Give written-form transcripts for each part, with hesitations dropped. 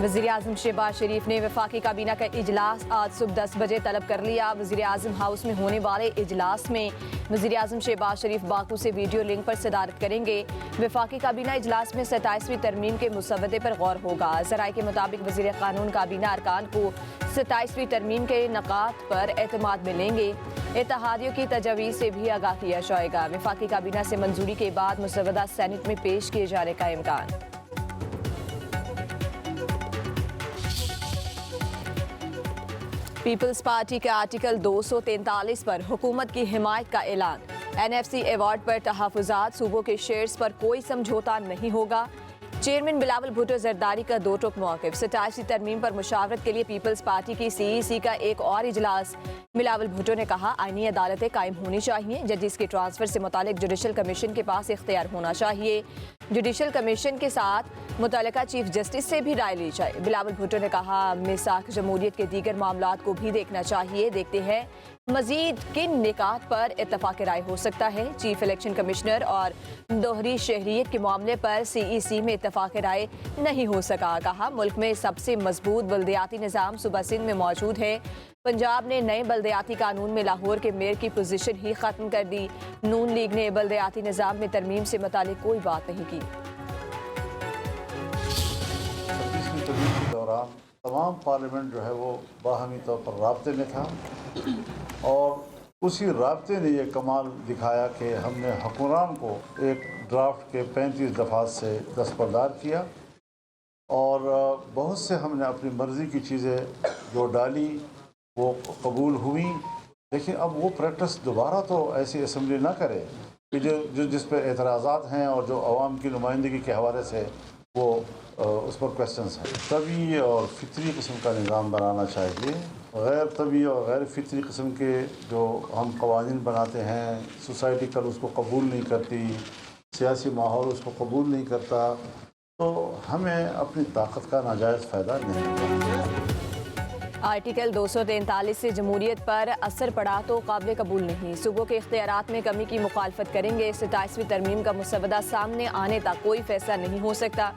वज़ीर-ए-आज़म शहबाज शरीफ ने वफाकी काबीना का इजलास आज सुबह 10 बजे तलब कर लिया। वज़ीर-ए-आज़म हाउस में होने वाले इजलास में वज़ीर-ए-आज़म शहबाज शरीफ बाकू से वीडियो लिंक पर सदारत करेंगे। वफाकी काबीना इजलास में 27वीं तरमीम के मुसवदे पर गौर होगा। ज़राए के मुताबिक वज़ीर कानून काबीना अरकान को 27वीं तरमीम के नकात पर एतमाद मिलेंगे। इत्तेहादियों की तजावीज़ से भी आगाह किया जाएगा। वफाकी काबीना से मंजूरी के बाद मुसवदा सेनेट में पेश किए जाने का इम्कान। पीपल्स पार्टी के आर्टिकल 243 पर हुकूमत की हिमायत का ऐलान। NFC अवार्ड पर तहफ़्फ़ुज़ात, सूबों के शेयर्स पर कोई समझौता नहीं होगा। चेयरमैन बिलावल भुट्टो जरदारी का दो टुक मौक़िफ़। 27वीं तरमीम पर मुशावरत के लिए पीपल्स पार्टी की CEC का एक और इजलास। बिलावल भुट्टो ने कहा, आईनी अदालतें कायम होनी चाहिए। जजिस के ट्रांसफ़र से मुतालिक जुडिशल कमीशन के पास इख्तियार होना चाहिए। जुडिशल कमीशन के साथ मुतल्लिका चीफ जस्टिस से भी राय ली जाए। बिलावल भुट्टो ने कहा, मिसाक जमहूरियत के दीगर मामलात को भी देखना चाहिए। देखते हैं मजीद किन निकात पर इत्तफाक राय हो सकता है। चीफ इलेक्शन कमिश्नर और दोहरी शहरियत के मामले पर CEC में इत्तफाक राय नहीं हो सका। कहा, मुल्क में सबसे मजबूत बल्दियाती निज़ाम सूबा सिंध में मौजूद है। पंजाब ने नए बल्दियाती कानून में लाहौर के मेयर की पोजीशन ही खत्म कर दी। नून लीग ने बल्दियाती निज़ाम में तरमीम से मुतालिक कोई बात नहीं की। 26वीं तरमीम के दौरान तमाम पार्लियामेंट जो है वो बाहमी तौर पर राब्ते में था और उसी राब्ते ने ये कमाल दिखाया कि हमने हुक्मरान को एक ड्राफ्ट के 35 दफ़ात से दस्तबरदार किया और बहुत से हमने अपनी मर्ज़ी की चीज़ें जो डाली वो कबूल हुई। लेकिन अब वो प्रैक्टिस दोबारा तो ऐसी असम्बली ना करे कि जो जिस पर एतराज़ात हैं और जो अवाम की नुमाइंदगी के हवाले से वो उस पर क्वेश्चंस हैं। तभी और फितरी किस्म का निज़ाम बनाना चाहिए। गैर तभी और गैर फितरी किस्म के जो हम कवानीन बनाते हैं, सोसाइटी कल उसको कबूल नहीं करती, सियासी माहौल उसको कबूल नहीं करता, तो हमें अपनी ताकत का नाजायज़ फ़ायदा नहीं होगा। आर्टिकल 243 से जमहूरियत पर असर पड़ा तो काबिल कबूल नहीं। सूबों के इख्तियारात में कमी की मुखालफत करेंगे। 27वीं तरमीम का मुसवदा सामने आने तक कोई फैसला नहीं हो सकता।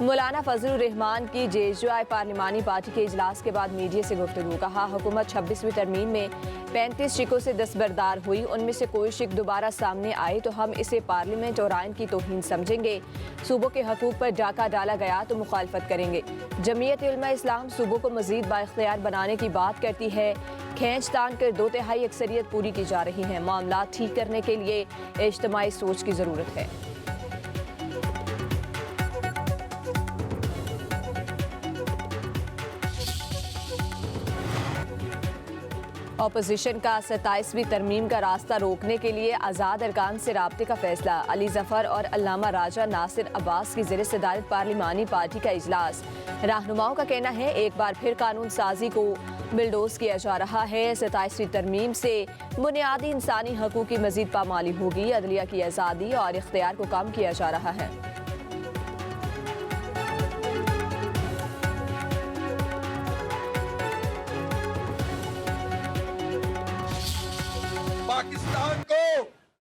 मौलाना फजलुर रहमान की JUI पार्लिमानी पार्टी के इजलास के बाद मीडिया से गुफ्तगू। कहा, हुकूमत 26वीं तरमीम में 35 शिकों से दस्तबरदार हुई। उनमें से कोई शिक दोबारा सामने आए तो हम इसे पार्लियामेंट और आइन की तौहीन समझेंगे। सूबों के हकूक पर डाका डाला गया तो मुखालफत करेंगे। जमीयत उलमा इस्लाम सूबों को मजीद बाइख्तियार बनाने की बात करती है। खींच तान कर 2/3 अक्सरियत पूरी की जा रही है। मामला ठीक करने के लिए इज्तिमाई सोच की ज़रूरत है। अपोजिशन का 27वीं तरमीम का रास्ता रोकने के लिए आज़ाद अरकान से राब्ते का फैसला। अली जफर और अल्लामा राजा नासिर अब्बास की ज़ेर सदारत पार्लिमानी पार्टी का इजलास। रहनुमाओं का कहना है, एक बार फिर कानून साजी को बिलडोज किया जा रहा है। 27वीं तरमीम से बुनियादी इंसानी हकूक़ की मजीद पामाली होगी। अदलिया की आज़ादी और इख्तियार को कम किया जा रहा है। पाकिस्तान को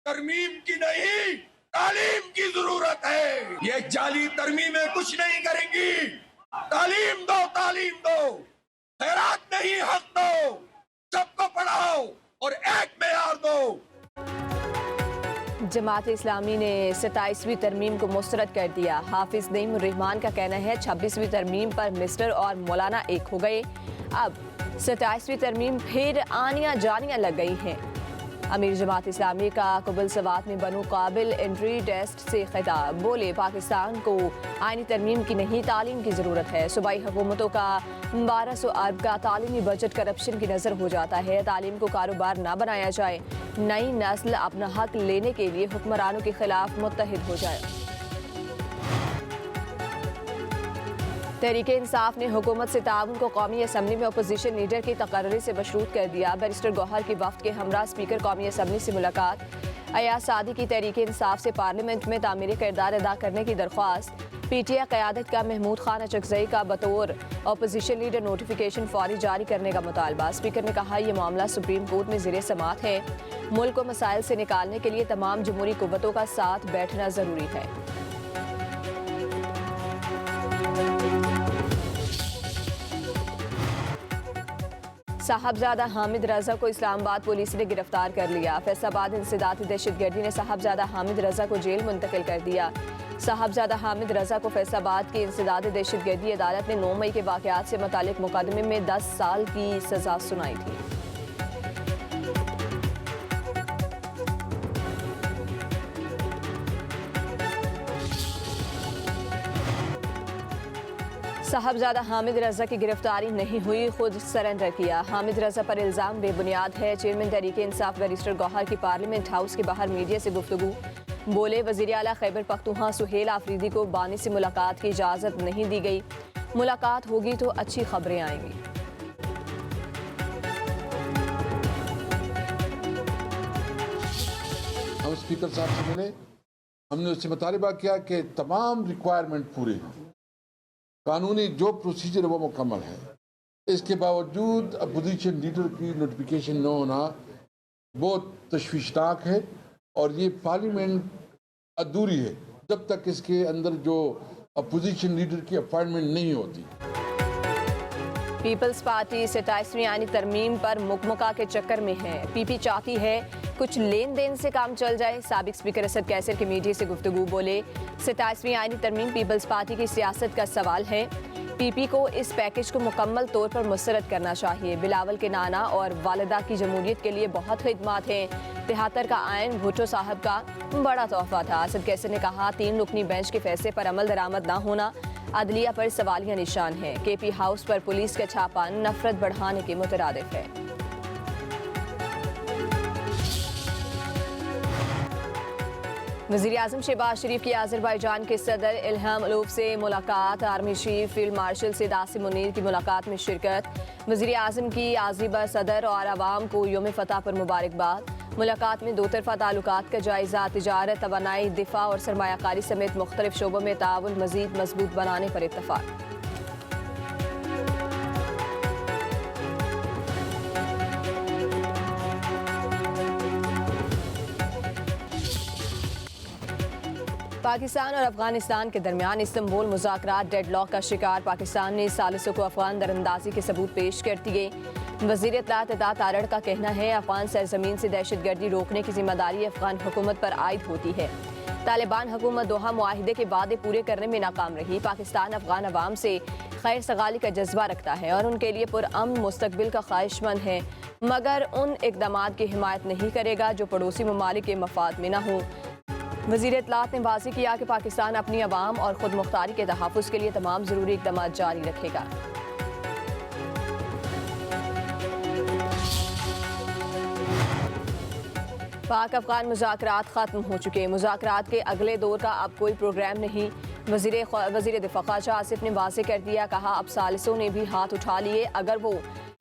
तरमीम की नहीं तालीम की जरूरत है। ये जाली तरमीमें कुछ नहीं करेंगी। तालीम दो, तालीम दो, खैरात नहीं हक दो, सबको पढ़ाओ और एक मेयार दो। जमात इस्लामी ने 27वीं तरमीम को मुस्तरद कर दिया। हाफिज नईम रहमान का कहना है, 26वीं तरमीम पर मिस्टर और मौलाना एक हो गए। अब 27वीं तरमीम फिर आनियाँ जानियाँ लग गई हैं। अमीर जमात इस्लामी का कुबल सवात में बनो काबिल एंट्री टेस्ट से खिताब। बोले, पाकिस्तान को आईनी तरमीम की नहीं तालीम की ज़रूरत है। सूबाई हुकूमतों का 1200 अरब का तालीमी बजट करप्शन की नज़र हो जाता है। तालीम को कारोबार ना बनाया जाए। नई नस्ल अपना हक लेने के लिए हुक्मरानों के खिलाफ मुत्तहिद हो जाए। तहरीक इंसाफ ने हुकूमत से ताउन को कौमी असम्बली में अपोजिशन लीडर की तकर्री से मशरूत कर दिया। बैरिस्टर गौहर की वफ्द के हमरा स्पीकर कौमी असम्बली से मुलाकात। अयाज सादी की तहरीक इंसाफ से पार्लियामेंट में तामीरी किरदार अदा करने की दरख्वास्त। PTI क़यादत का महमूद खान अचकज़ई का बतौर अपोजिशन लीडर नोटिफिकेशन फौरी जारी करने का मुतालबा। स्पीकर ने कहा, यह मामला सुप्रीम कोर्ट में ज़ेरे समाअत है। मुल्क को मसाइल से निकालने के लिए तमाम जमहूरी कुव्वतों का साथ बैठना ज़रूरी है। साहबजादा हामिद रजा को इस्लामाबाद पुलिस ने गिरफ्तार कर लिया। फैसलाबाद इंसदादी दहशतगर्दी ने साहबजादा हामिद रजा को जेल मुंतकिल कर दिया। साहबजादा हामिद रजा को फैसलाबाद की इंसदादी दहशतगर्दी अदालत ने 9 मई के वाक़यात से मुतालिक मुकदमे में 10 साल की सजा सुनाई थी। साहबजादा हामिद रजा की गिरफ्तारी नहीं हुई, खुद सरेंडर किया। हामिद रजा पर इल्ज़ाम बेबुनियाद है। चेयरमैन तहरीक इंसाफ बैरिस्टर गौहर की पार्लियामेंट हाउस के बाहर मीडिया से गुफ्तगू। बोले, वज़ीर आला खैबर पख्तूनख्वा सुहेल आफरीदी को बानी से मुलाकात की इजाज़त नहीं दी गई। मुलाकात होगी तो अच्छी खबरें आएंगी। हम स्पीकर साहब से मिले, हमने उससे मुतालबा किया कि तमाम रिक्वायरमेंट पूरे हैं, कानूनी जो प्रोसीजर है वो मुकम्मल है। इसके बावजूद अपोजिशन लीडर की नोटिफिकेशन न होना बहुत तशवीशनाक है और ये पार्लियामेंट अधूरी है जब तक इसके अंदर जो अपोजिशन लीडर की अपॉइंटमेंट नहीं होती। पीपल्स पार्टी 27वीं आईनी तरमीम पर मुकमुका के चक्कर में है। पीपी चाहती है कुछ लेन देन से काम चल जाए। साबिक स्पीकर असद कैसर के मीडिया से गुफ्तगू। बोले, 27वीं आईनी तरमीम पीपल्स पार्टी की सियासत का सवाल है। पीपी को इस पैकेज को मुकम्मल तौर पर मुस्तरद करना चाहिए। बिलावल के नाना और वालिदा की जमहूरियत के लिए बहुत खिदमात हैं। 73 का आयन भुट्टो साहब का बड़ा तोहफा था। असद कैसर ने कहा, 3 रुकनी बेंच के फैसले पर अमल दरामद न होना अदलिया पर सवालिया निशान है। केपी हाउस पर पुलिस का छापा नफरत बढ़ाने के मुतरादिफ है। वज़ीर-ए-आज़म शहबाज शरीफ की आज़रबाईजान के सदर इल्हाम अलीयव से मुलाकात। आर्मी चीफ फील्ड मार्शल से दासिम मुनीर की मुलाकात में शिरकत। वज़ीर-ए-आज़म की आज़िबा सदर और आवाम को यौम फतह पर मुबारकबाद। मुलाकात में 2 तरफ़ा ताल्लुकात का जायज़ा। तिजारत, तवानाई, दिफा और सरमायाकारी समेत मुख्तलिफ शोबों में ताउन मज़ीद मजबूत बनाने पर इत्तफ़ाक़। पाकिस्तान और अफगानिस्तान के दरमियान इस्तांबुल मुज़ाकरात डेडलॉक का शिकार। पाकिस्तान ने सालिसों को अफगान दरअंदाजी के सबूत पेश कर दिए। वज़ीर इत्तलात इत्ताअत तारड़ का कहना है, अफगान सरजमीन से दहशतगर्दी रोकने की जिम्मेदारी अफगान हुकूमत पर आयद होती है। तालिबान हुकूमत दोहा मुआहिदे के वादे पूरे करने में नाकाम रही। पाकिस्तान अफगान अवाम से खैर सगाली का जज्बा रखता है और उनके लिए पुरअमन मुस्तकबिल का ख्वाहिशमंद है, मगर उन इक़दामात की हिमायत नहीं करेगा जो पड़ोसी ममालिक के मफाद में न हो। वज़ीर इत्तलात ने वाज़ेह किया कि पाकिस्तान अपनी अवाम और खुद मुख्तारी के तहफ़्फ़ुज़ के लिए तमाम ज़रूरी इक़दामात जारी रखेगा। पाक अफगान मुज़ाकरात ख़त्म हो चुके। मुज़ाकरात के अगले दौर का अब कोई प्रोग्राम नहीं। वज़ीर दिफ़ा ख्वाजा आसिफ ने वाज़ेह कर दिया, कहा, अब सालिसों ने भी हाथ उठा लिए। अगर वो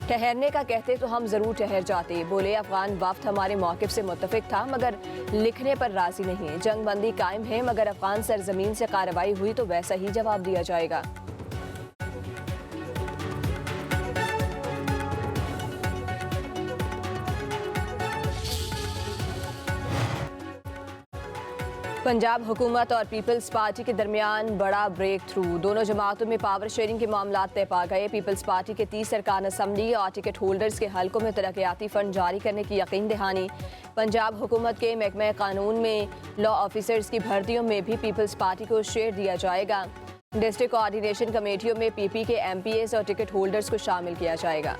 ठहरने का कहते तो हम ज़रूर ठहर जाते। बोले, अफगान वफ़द हमारे मौक़िफ़ से मुत्तफ़िक़ था मगर लिखने पर राज़ी नहीं। जंग बंदी कायम है मगर अफगान सरजमीन से कार्रवाई हुई तो वैसा ही जवाब दिया जाएगा। पंजाब हुकूमत और पीपल्स पार्टी के दरमियान बड़ा ब्रेक थ्रू। दोनों जमातों में पावर शेयरिंग के मामला तय पा गए। पीपल्स पार्टी के 30 अरकान असम्बली और टिकट होल्डर्स के हलकों में तरक्याती फंड जारी करने की यकीन दहानी। पंजाब हुकूमत के महकमा कानून में लॉ ऑफिसर्स की भर्तियों में भी पीपल्स पार्टी को शेयर दिया जाएगा। डिस्ट्रिक्ट कोऑर्डिनेशन कमेटियों में पीपी के MPAs और टिकट होल्डर्स को शामिल किया जाएगा।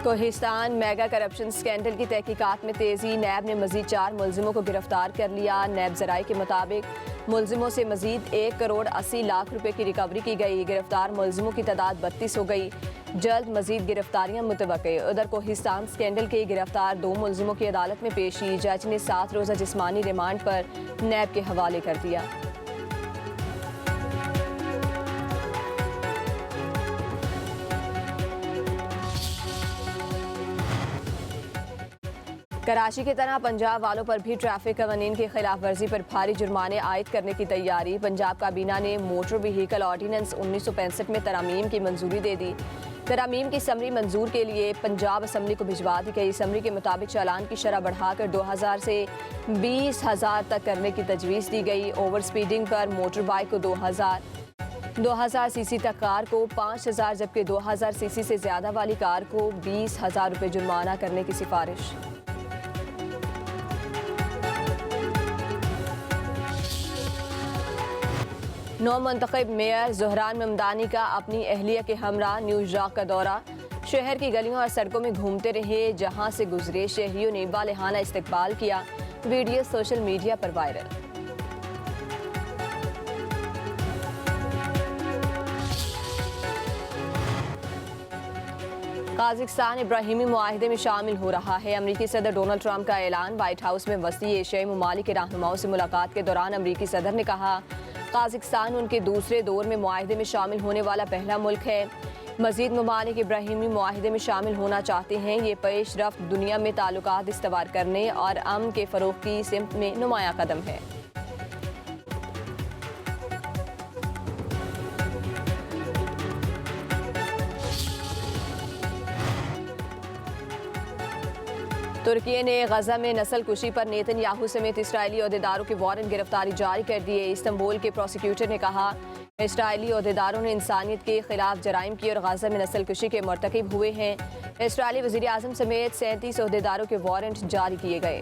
कोहिस्तान मेगा करप्शन स्कैंडल की तहकीकात में तेजी। नैब ने मजीद 4 मुलजिमों को गिरफ्तार कर लिया। नैब ज़राए के मुताबिक मुलजिमों से मजीद 1 करोड़ 80 लाख रुपए की रिकवरी की गई। गिरफ्तार मुलजिमों की तादाद 32 हो गई। जल्द मजीद गिरफ्तारियां मुतवक्के। उधर कोहिस्तान स्कैंडल के गिरफ्तार 2 मुलजिमों की अदालत में पेशी। जज ने 7 रोज़ा जिस्मानी रिमांड पर नैब के हवाले कर दिया। कराची की तरह पंजाब वालों पर भी ट्रैफिक कवानीन की खिलाफ वर्जी पर भारी जुर्माने आयद करने की तैयारी। पंजाब काबीना ने मोटर व्हीकल ऑर्डिनेंस 1965 में तरमीम की मंजूरी दे दी। तरमीम की समरी मंजूर के लिए पंजाब असम्बली को भिजवा दी गई। समरी के मुताबिक चालान की शरह बढ़ाकर 2000 से 20,000 तक करने की तजवीज़ दी गई। ओवर स्पीडिंग पर मोटर बाइक को 2000 सीसी तक कार को 5000 जबकि 2000 सीसी से ज़्यादा वाली कार को 20,000 रुपये जुर्माना करने की सिफारिश। नौ मुंतखब मेयर ज़ुहरान ममदानी का अपनी अहलिया के हमरा न्यूयॉर्क का दौरा। शहर की गलियों और सड़कों में घूमते रहे, जहां से गुजरे शहरियों ने बालिहाना इस्तकबाल किया। वीडियो सोशल मीडिया पर वायरल। काज़िकिस्तान इब्राहिमी मुआहिदे में शामिल हो रहा है। अमरीकी सदर डोनाल्ड ट्रंप का ऐलान। व्हाइट हाउस में वसी एशियाई ममालिक के रहनुमाओं से मुलाकात के दौरान अमरीकी सदर ने कहा काज़िकिस्तान उनके दूसरे दौर में मुआहिदे में शामिल होने वाला पहला मुल्क है। मज़ीद ममालिक इब्राहिमी मुआहिदे में शामिल होना चाहते हैं। ये पेशरफ्त दुनिया में ताल्लुकात इस्तवार करने और अमन के फ़रोग़ की सिमत में नुमायां कदम है। तुर्की ने गजा में नस्ल कुशी पर नेतन्याहू समेत इसराइली अहदेदारों के वारंट गिरफ्तारी जारी कर दिए। इस्तांबुल के प्रोसिक्यूटर ने कहा इसराइली अहदेदारों ने इंसानियत के खिलाफ जराइम की और गजा में नस्ल कुशी के मर्तकब हुए हैं। इसराइली वज़ीर आज़म समेत 37 अहदेदारों के वारंट जारी किए गए।